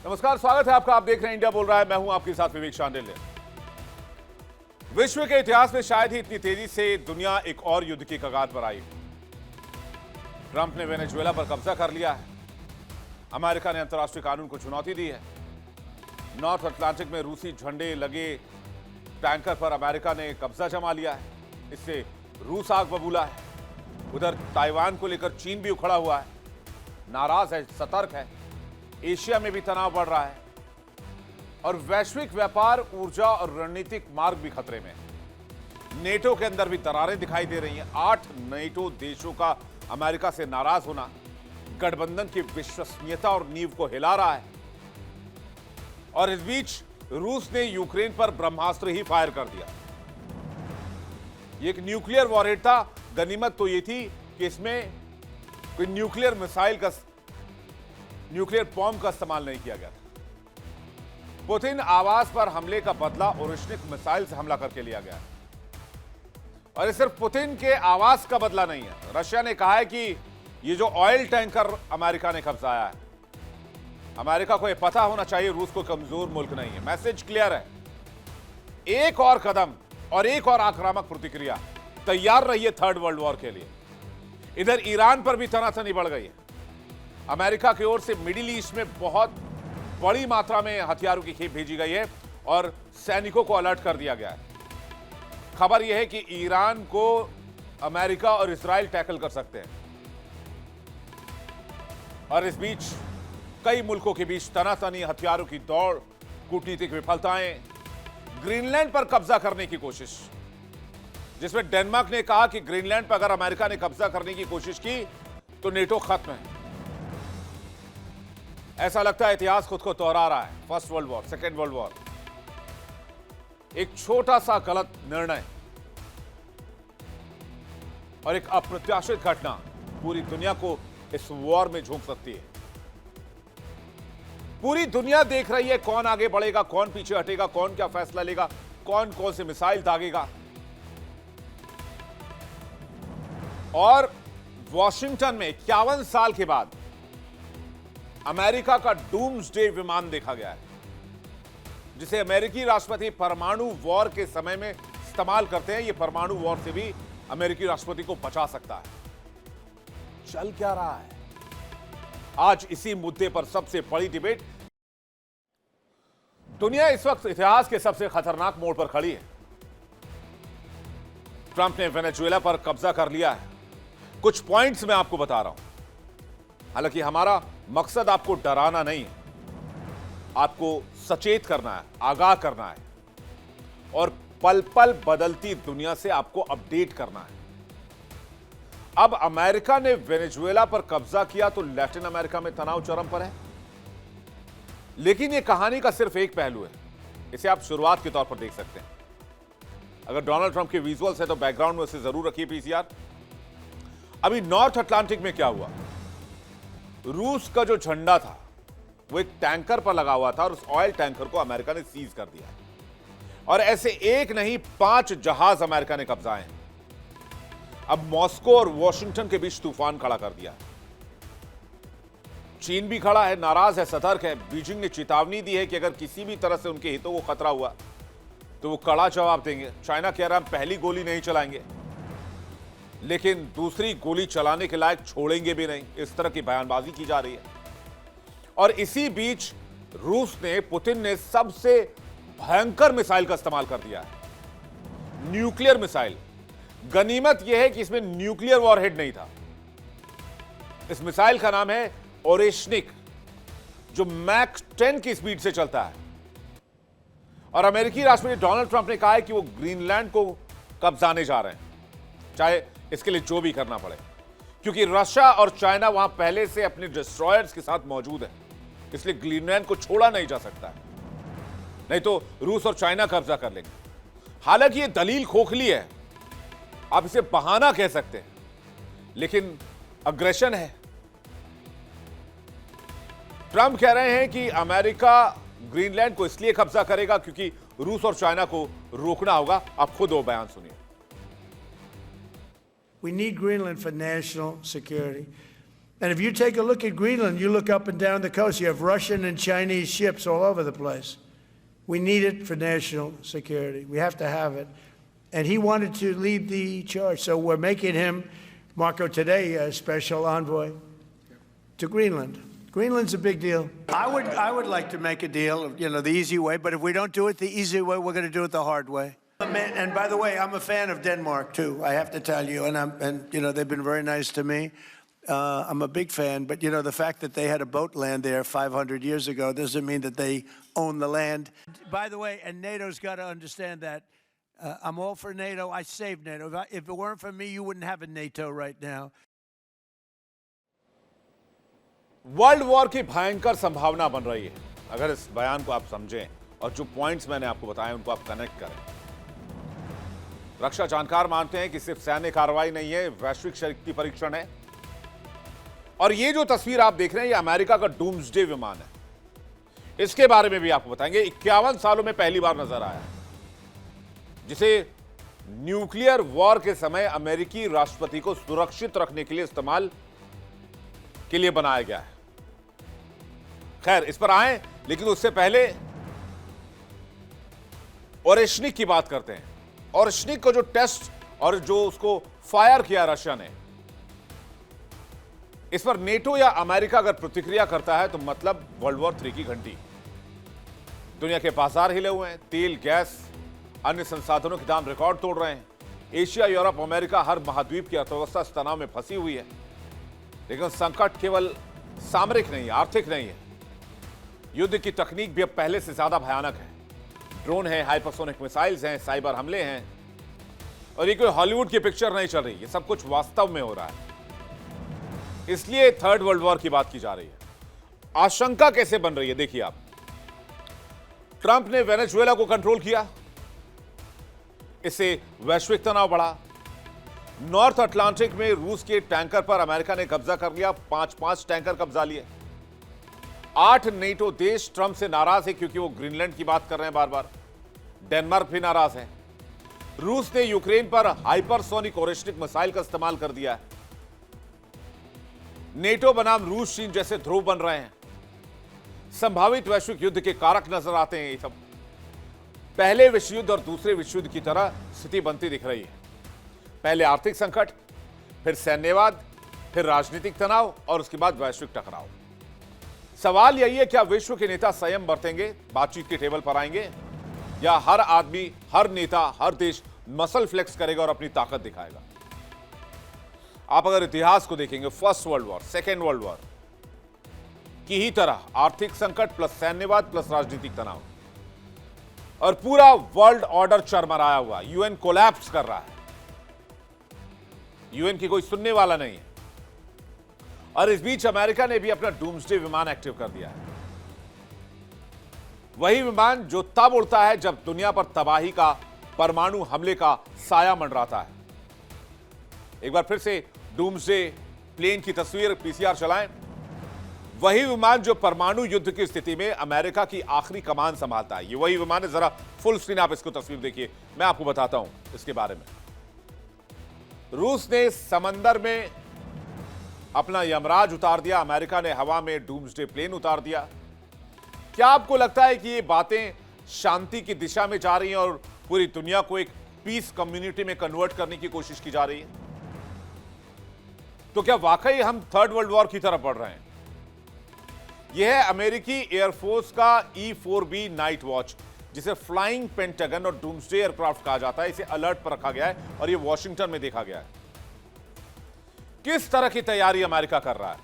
नमस्कार, स्वागत है आपका। आप देख रहे हैं इंडिया बोल रहा है। मैं हूं आपके साथ विवेक शांडिल्य। विश्व के इतिहास में शायद ही इतनी तेजी से दुनिया एक और युद्ध की कगार पर आई। ट्रंप ने वेनेजुएला पर कब्जा कर लिया है। अमेरिका ने अंतर्राष्ट्रीय कानून को चुनौती दी है। नॉर्थ अटलांटिक में रूसी झंडे लगे टैंकर पर अमेरिका ने कब्जा जमा लिया है। इससे रूस आग बबूला है। उधर ताइवान को लेकर चीन भी उखड़ा हुआ है, नाराज है, सतर्क है। एशिया में भी तनाव बढ़ रहा है और वैश्विक व्यापार, ऊर्जा और रणनीतिक मार्ग भी खतरे में है। नेटो के अंदर भी दरारें दिखाई दे रही हैं। 8 नेटो देशों का अमेरिका से नाराज होना गठबंधन की विश्वसनीयता और नींव को हिला रहा है। और इस बीच रूस ने यूक्रेन पर ब्रह्मास्त्र ही फायर कर दिया। ये एक न्यूक्लियर वॉरहेड था। गनीमत तो ये थी कि इसमें कोई न्यूक्लियर मिसाइल का, न्यूक्लियर बॉम्ब का इस्तेमाल नहीं किया गया था। पुतिन आवास पर हमले का बदला ओरिश्निक मिसाइल से हमला करके लिया गया। और ये सिर्फ पुतिन के आवास का बदला नहीं है। रशिया ने कहा है कि ये जो ऑयल टैंकर अमेरिका ने कब्जाया है, अमेरिका को यह पता होना चाहिए रूस को कमजोर मुल्क नहीं है। मैसेज क्लियर है। एक और कदम और एक और आक्रामक प्रतिक्रिया, तैयार रहिए थर्ड वर्ल्ड वॉर के लिए। इधर ईरान पर भी तनातनी बढ़ गई है। अमेरिका की ओर से मिडिल ईस्ट में बहुत बड़ी मात्रा में हथियारों की खेप भेजी गई है और सैनिकों को अलर्ट कर दिया गया है। खबर यह है कि ईरान को अमेरिका और इजराइल टैकल कर सकते हैं। और इस बीच कई मुल्कों के बीच तनातनी, हथियारों की दौड़, कूटनीतिक विफलताएं, ग्रीनलैंड पर कब्जा करने की कोशिश, जिसमें डेनमार्क ने कहा कि ग्रीनलैंड पर अगर अमेरिका ने कब्जा करने की कोशिश की तो नेटो खत्म है। ऐसा लगता है इतिहास खुद को दोहरा रहा है। First world war, second world war, एक छोटा सा गलत निर्णय और एक अप्रत्याशित घटना पूरी दुनिया को इस वॉर में झोंक सकती है। पूरी दुनिया देख रही है कौन आगे बढ़ेगा, कौन पीछे हटेगा, कौन क्या फैसला लेगा, कौन कौन से मिसाइल दागेगा। और वॉशिंगटन में 51 साल के बाद अमेरिका का डूम्सडे विमान देखा गया है, जिसे अमेरिकी राष्ट्रपति परमाणु वॉर के समय में इस्तेमाल करते हैं। यह परमाणु वॉर से भी अमेरिकी राष्ट्रपति को बचा सकता है। चल क्या रहा है? आज इसी मुद्दे पर सबसे बड़ी डिबेट। दुनिया इस वक्त इतिहास के सबसे खतरनाक मोड़ पर खड़ी है। ट्रंप ने वेनेजुएला पर कब्जा कर लिया है। कुछ पॉइंट्स मैं आपको बता रहा हूं। हालांकि हमारा मकसद आपको डराना नहीं है, आपको सचेत करना है, आगाह करना है और पल पल बदलती दुनिया से आपको अपडेट करना है। अब अमेरिका ने वेनेजुएला पर कब्जा किया तो लैटिन अमेरिका में तनाव चरम पर है। लेकिन यह कहानी का सिर्फ एक पहलू है। इसे आप शुरुआत के तौर पर देख सकते हैं। अगर डोनाल्ड ट्रंप के विजुअल्स है तो बैकग्राउंड में उसे जरूर रखिए पीसीआर। अभी नॉर्थ अटलांटिक में क्या हुआ? रूस का जो झंडा था वो एक टैंकर पर लगा हुआ था और उस ऑयल टैंकर को अमेरिका ने सीज कर दिया। और ऐसे एक नहीं 5 जहाज अमेरिका ने कब्जाए हैं। अब मॉस्को और वॉशिंगटन के बीच तूफान खड़ा कर दिया। चीन भी खड़ा है, नाराज है, सतर्क है। बीजिंग ने चेतावनी दी है कि अगर किसी भी तरह से उनके हितों को खतरा हुआ तो वो कड़ा जवाब देंगे। चाइना कह रहा है हम पहली गोली नहीं चलाएंगे, लेकिन दूसरी गोली चलाने के लायक छोड़ेंगे भी नहीं। इस तरह की बयानबाजी की जा रही है। और इसी बीच रूस ने, पुतिन ने सबसे भयंकर मिसाइल का इस्तेमाल कर दिया है, न्यूक्लियर मिसाइल। गनीमत यह है कि इसमें न्यूक्लियर वॉरहेड नहीं था। इस मिसाइल का नाम है ओरेश्निक, जो मैक 10 की स्पीड से चलता है। और अमेरिकी राष्ट्रपति डोनाल्ड ट्रंप ने कहा है कि वो ग्रीनलैंड को कब्जाने जा रहे हैं, चाहे इसके लिए जो भी करना पड़े, क्योंकि रशिया और चाइना वहां पहले से अपने डिस्ट्रॉयर्स के साथ मौजूद है। इसलिए ग्रीनलैंड को छोड़ा नहीं जा सकता है, नहीं तो रूस और चाइना कब्जा कर लेंगे। हालांकि यह दलील खोखली है, आप इसे बहाना कह सकते हैं, लेकिन अग्रेशन है। ट्रंप कह रहे हैं कि अमेरिका ग्रीनलैंड को इसलिए कब्जा करेगा क्योंकि रूस और चाइना को रोकना होगा। आप खुद वो बयान सुनिए। We need Greenland for national security. And if you take a look at Greenland, you look up and down the coast, you have Russian and Chinese ships all over the place. We need it for national security. We have to have it. And he wanted to lead the charge. So we're making him, Marco, today, a special envoy to Greenland. Greenland's a big deal. I would like to make a deal, the easy way, but if we don't do it the easy way, we're going to do it the hard way. And by the way, I'm a fan of Denmark too, I have to tell you, and they've been very nice to me. I'm a big fan, but the fact that they had a boat land there 500 years ago doesn't mean that they own the land. By the way, and NATO's got to understand that. I'm all for NATO. I saved NATO. If it weren't for me, you wouldn't have a NATO right now. World war की भयंकर संभावना बन रही है अगर इस बयान को आप समझें और जो पॉइंट्स मैंने आपको बताए उनको आप कनेक्ट करें। रक्षा जानकार मानते हैं कि सिर्फ सैन्य कार्रवाई नहीं है, वैश्विक शक्ति परीक्षण है। और ये जो तस्वीर आप देख रहे हैं ये अमेरिका का डूम्सडे विमान है। इसके बारे में भी आपको बताएंगे। 51 सालों में पहली बार नजर आया, जिसे न्यूक्लियर वॉर के समय अमेरिकी राष्ट्रपति को सुरक्षित रखने के लिए इस्तेमाल के लिए बनाया गया है। खैर, इस पर आए, लेकिन उससे पहले ओरेशनिक की बात करते हैं। ओरेशनिक को जो टेस्ट और जो उसको फायर किया रशिया ने, इस पर नेटो या अमेरिका अगर प्रतिक्रिया करता है तो मतलब वर्ल्ड वॉर 3 की घंटी। दुनिया के बाजार हिले हुए हैं, तेल, गैस, अन्य संसाधनों के दाम रिकॉर्ड तोड़ रहे हैं। एशिया, यूरोप, अमेरिका, हर महाद्वीप की अर्थव्यवस्था इस तनाव में फंसी हुई है। लेकिन संकट केवल सामरिक नहीं है, आर्थिक नहीं है। युद्ध की तकनीक भी अब पहले से ज्यादा भयानक है। ड्रोन है, हाइपरसोनिक मिसाइल्स हैं, साइबर हमले हैं। और ये कोई हॉलीवुड की पिक्चर नहीं चल रही, ये सब कुछ वास्तव में हो रहा है। इसलिए थर्ड वर्ल्ड वॉर की बात की जा रही है। आशंका कैसे बन रही है देखिए आप। ट्रंप ने वेनेजुएला को कंट्रोल किया, इससे वैश्विक तनाव बढ़ा। नॉर्थ अटलांटिक में रूस के टैंकर पर अमेरिका ने कब्जा कर लिया, 5 टैंकर कब्जा लिए। 8 नेटो देश ट्रंप से नाराज है क्योंकि वो ग्रीनलैंड की बात कर रहे हैं बार बार। डेनमार्क भी नाराज है। रूस ने यूक्रेन पर हाइपरसोनिक ओरेशनिक मिसाइल का इस्तेमाल कर दिया है। नेटो बनाम रूस, चीन जैसे ध्रुव बन रहे हैं। संभावित वैश्विक युद्ध के कारक नजर आते हैं। ये सब पहले विश्व युद्ध और दूसरे विश्व युद्ध की तरह स्थिति बनती दिख रही है। पहले आर्थिक संकट, फिर सैन्यवाद, फिर राजनीतिक तनाव और उसके बाद वैश्विक टकराव। सवाल यही है, क्या विश्व के नेता संयम बरतेंगे, बातचीत के टेबल पर आएंगे, या हर आदमी, हर नेता, हर देश मसल फ्लेक्स करेगा और अपनी ताकत दिखाएगा? आप अगर इतिहास को देखेंगे, first world war, second world war की ही तरह आर्थिक संकट प्लस सैन्यवाद प्लस राजनीतिक तनाव और पूरा वर्ल्ड ऑर्डर चरमराया हुआ। यूएन कोलैप्स कर रहा है, यूएन की कोई सुनने वाला नहीं है। और इस बीच अमेरिका ने भी अपना डूम्सडे विमान एक्टिव कर दिया है। वही विमान जो तब उड़ता है जब दुनिया पर तबाही का, परमाणु हमले का साया मंडराता है। एक बार फिर से डूम्सडे प्लेन की तस्वीर पीसीआर चलाएं। वही विमान जो परमाणु युद्ध की स्थिति में अमेरिका की आखिरी कमान संभालता है। ये वही विमान है। जरा फुल स्क्रीन आप इसको तस्वीर देखिए, मैं आपको बताता हूं इसके बारे में। रूस ने समंदर में अपना यमराज उतार दिया, अमेरिका ने हवा में डूम्सडे प्लेन उतार दिया। क्या आपको लगता है कि ये बातें शांति की दिशा में जा रही हैं और पूरी दुनिया को एक पीस कम्युनिटी में कन्वर्ट करने की कोशिश की जा रही है? तो क्या वाकई हम थर्ड वर्ल्ड वॉर की तरफ बढ़ रहे हैं? यह है अमेरिकी एयरफोर्स का E-4B नाइट वॉच, जिसे फ्लाइंग पेंटागन और डूम्सडे एयरक्राफ्ट कहा जाता है। इसे अलर्ट पर रखा गया है और यह वॉशिंगटन में देखा गया है। किस तरह की तैयारी अमेरिका कर रहा है?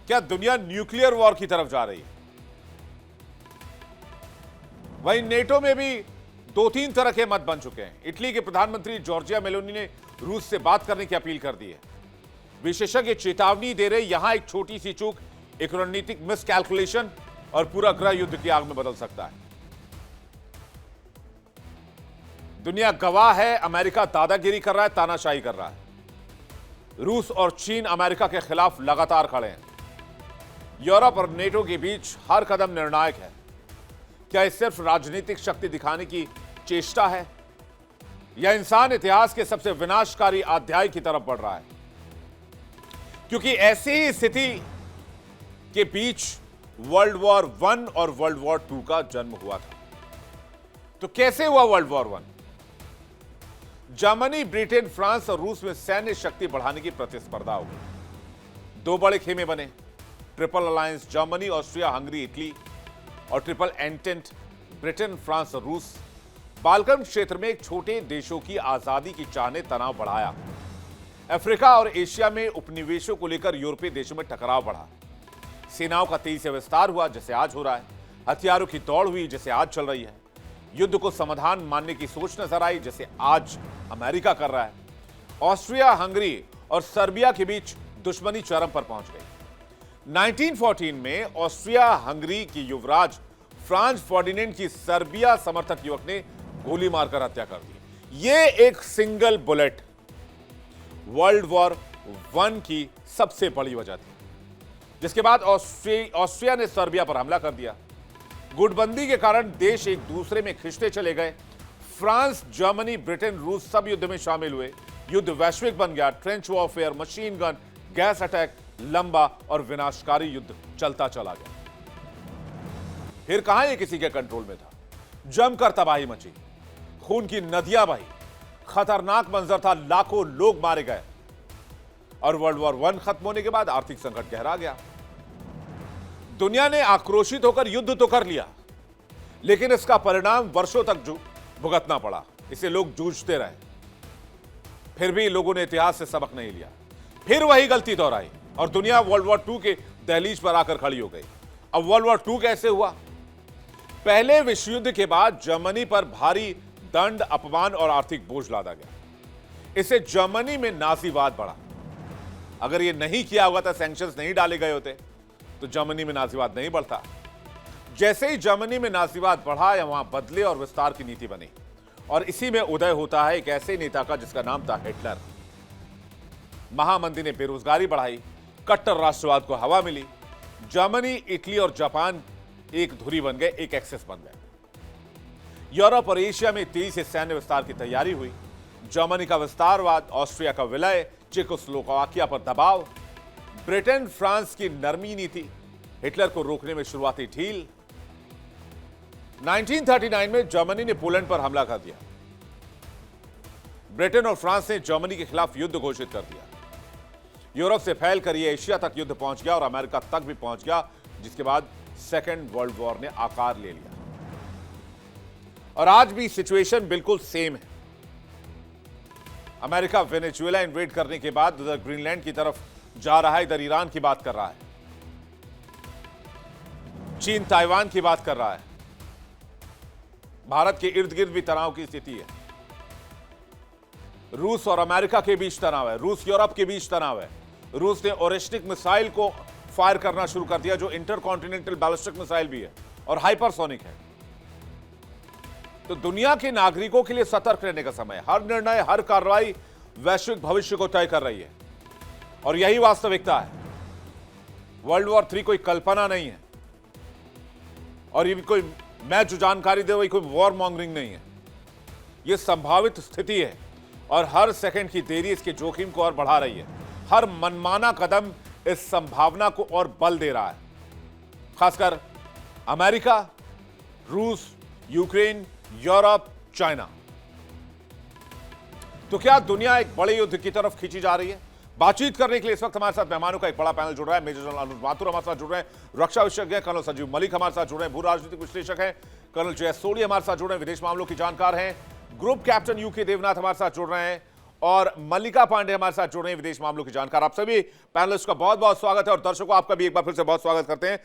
क्या दुनिया न्यूक्लियर वॉर की तरफ जा रही है? वहीं नेटो में भी 2-3 तरह के मत बन चुके हैं। इटली के प्रधानमंत्री जॉर्जिया मेलोनी ने रूस से बात करने की अपील कर दी है। विशेषज्ञ चेतावनी दे रहे, यहां एक छोटी सी चूक, एक रणनीतिक मिसकैलकुलेशन और पूरा गृह युद्ध की आग में बदल सकता है। दुनिया गवाह है, अमेरिका दादागिरी कर रहा है, तानाशाही कर रहा है। रूस और चीन अमेरिका के खिलाफ लगातार खड़े हैं। यूरोप और नेटो के बीच हर कदम निर्णायक है। क्या यह सिर्फ राजनीतिक शक्ति दिखाने की चेष्टा है या इंसान इतिहास के सबसे विनाशकारी अध्याय की तरफ बढ़ रहा है? क्योंकि ऐसी ही स्थिति के बीच वर्ल्ड वॉर 1 और वर्ल्ड वॉर 2 का जन्म हुआ था। तो कैसे हुआ world war 1? Germany, Britain, France और रूस में सैन्य शक्ति बढ़ाने की प्रतिस्पर्धा हो गई। दो बड़े खेमे बने, triple alliance Germany, Austria, Hungary, Italy और ट्रिपल एंटेंट ब्रिटेन, फ्रांस और रूस। बाल्कन क्षेत्र में एक छोटे देशों की आजादी की चाह ने तनाव बढ़ाया। अफ्रीका और एशिया में उपनिवेशों को लेकर यूरोपीय देशों में टकराव बढ़ा। सेनाओं का तेजी से विस्तार हुआ, जैसे आज हो रहा है। हथियारों की दौड़ हुई, जैसे आज चल रही है। युद्ध को समाधान मानने की सोच नजर आई, जैसे आज अमेरिका कर रहा है। ऑस्ट्रिया, हंगरी और सर्बिया के बीच दुश्मनी चरम पर पहुंच गई। 1914 में ऑस्ट्रिया हंगरी की युवराज फ्रांज फर्डिनेंड की सर्बिया समर्थक युवक ने गोली मारकर हत्या कर दी। यह एक सिंगल बुलेट वर्ल्ड वॉर 1 की सबसे बड़ी वजह थी, जिसके बाद ऑस्ट्रिया ने सर्बिया पर हमला कर दिया। गुटबंदी के कारण देश एक दूसरे में खिंचते चले गए। फ्रांस, जर्मनी, ब्रिटेन, रूस सब युद्ध में शामिल हुए। युद्ध वैश्विक बन गया। Trench warfare, machine gun, gas attack, लंबा और विनाशकारी युद्ध चलता चला गया। फिर कहां ये किसी के कंट्रोल में था। जमकर तबाही मची, खून की नदियां बही, खतरनाक मंजर था, लाखों लोग मारे गए। और वर्ल्ड वॉर 1 खत्म होने के बाद आर्थिक संकट गहरा गया। दुनिया ने आक्रोशित होकर युद्ध तो कर लिया, लेकिन इसका परिणाम वर्षों तक भुगतना पड़ा। इसे लोग जूझते रहे। फिर भी लोगों ने इतिहास से सबक नहीं लिया। फिर वही गलती दोहराई और दुनिया वर्ल्ड वॉर 2 के दहलीज पर आकर खड़ी हो गई। अब वर्ल्ड वॉर 2 कैसे हुआ? पहले विश्व युद्ध के बाद जर्मनी पर भारी दंड, अपमान और आर्थिक बोझ लादा गया। इससे जर्मनी में नाजीवाद बढ़ा। अगर यह नहीं किया हुआ था, सैंक्शंस नहीं डाले गए होते, तो जर्मनी में नाजीवाद नहीं बढ़ता। जैसे ही जर्मनी में नाजीवाद बढ़ा, या वहां बदले और विस्तार की नीति बनी। और इसी में उदय होता है एक ऐसे नेता का जिसका नाम था हिटलर। महामंदी ने बेरोजगारी बढ़ाई, कट्टर राष्ट्रवाद को हवा मिली। जर्मनी, इटली और जापान एक धुरी बन गए, एक एक्सेस बन गए। यूरोप और एशिया में तेजी से सैन्य विस्तार की तैयारी हुई। जर्मनी का विस्तारवाद, ऑस्ट्रिया का विलय, चेकोस्लोवाकिया पर दबाव, ब्रिटेन, फ्रांस की नरमी नीति, हिटलर को रोकने में शुरुआती ढील। 1939 में जर्मनी ने पोलैंड पर हमला कर दिया। ब्रिटेन और फ्रांस ने जर्मनी के खिलाफ युद्ध घोषित कर दिया। यूरोप से फैलकर यह एशिया तक युद्ध पहुंच गया और अमेरिका तक भी पहुंच गया, जिसके बाद सेकेंड वर्ल्ड वॉर ने आकार ले लिया। और आज भी सिचुएशन बिल्कुल सेम है। अमेरिका वेनेजुएला इन्वेड करने के बाद उधर ग्रीनलैंड की तरफ जा रहा है, इधर ईरान की बात कर रहा है। चीन ताइवान की बात कर रहा है। भारत के इर्द गिर्द भी तनाव की स्थिति है। रूस और अमेरिका के बीच तनाव है। रूस यूरोप के बीच तनाव है। रूस ने ओरेस्टिक मिसाइल को फायर करना शुरू कर दिया, जो इंटरकॉन्टिनेंटल बैलिस्टिक मिसाइल भी है और हाइपरसोनिक है। तो दुनिया के नागरिकों के लिए सतर्क रहने का समय है। हर निर्णय, हर कार्रवाई वैश्विक भविष्य को तय कर रही है और यही वास्तविकता है। वर्ल्ड वॉर 3 कोई कल्पना नहीं है और ये कोई मैं जो जानकारी दे वही कोई वॉर मॉन्गरिंग नहीं है। यह संभावित स्थिति है और हर सेकंड की देरी इसके जोखिम को और बढ़ा रही है। हर मनमाना कदम इस संभावना को और बल दे रहा है। खासकर अमेरिका, रूस, यूक्रेन, यूरोप, चाइना। तो क्या दुनिया एक बड़े युद्ध की तरफ खींची जा रही है? बातचीत करने के लिए इस वक्त हमारे साथ मेहमानों का एक बड़ा पैनल जुड़ रहा है। मेजर जनरल अनुज माथुर हमारे साथ जुड़ रहे हैं, रक्षा विशेषज्ञ कर्नल संजीव मलिक हमारे साथ जुड़ रहे हैं, भू राजनीतिक विश्लेषक हैं कर्नल जयेश सोढ़ी हमारे साथ जुड़ रहे हैं, विदेश मामलों की जानकार हैं ग्रुप कैप्टन यूके देवनाथ हमारे साथ जुड़ रहे हैं, और मल्लिका पांडे हमारे साथ जुड़ रहे हैं, विदेश मामलों की जानकार। आप सभी पैनलिस्ट का बहुत बहुत स्वागत है और दर्शकों आपका भी एक बार फिर से बहुत स्वागत करते हैं।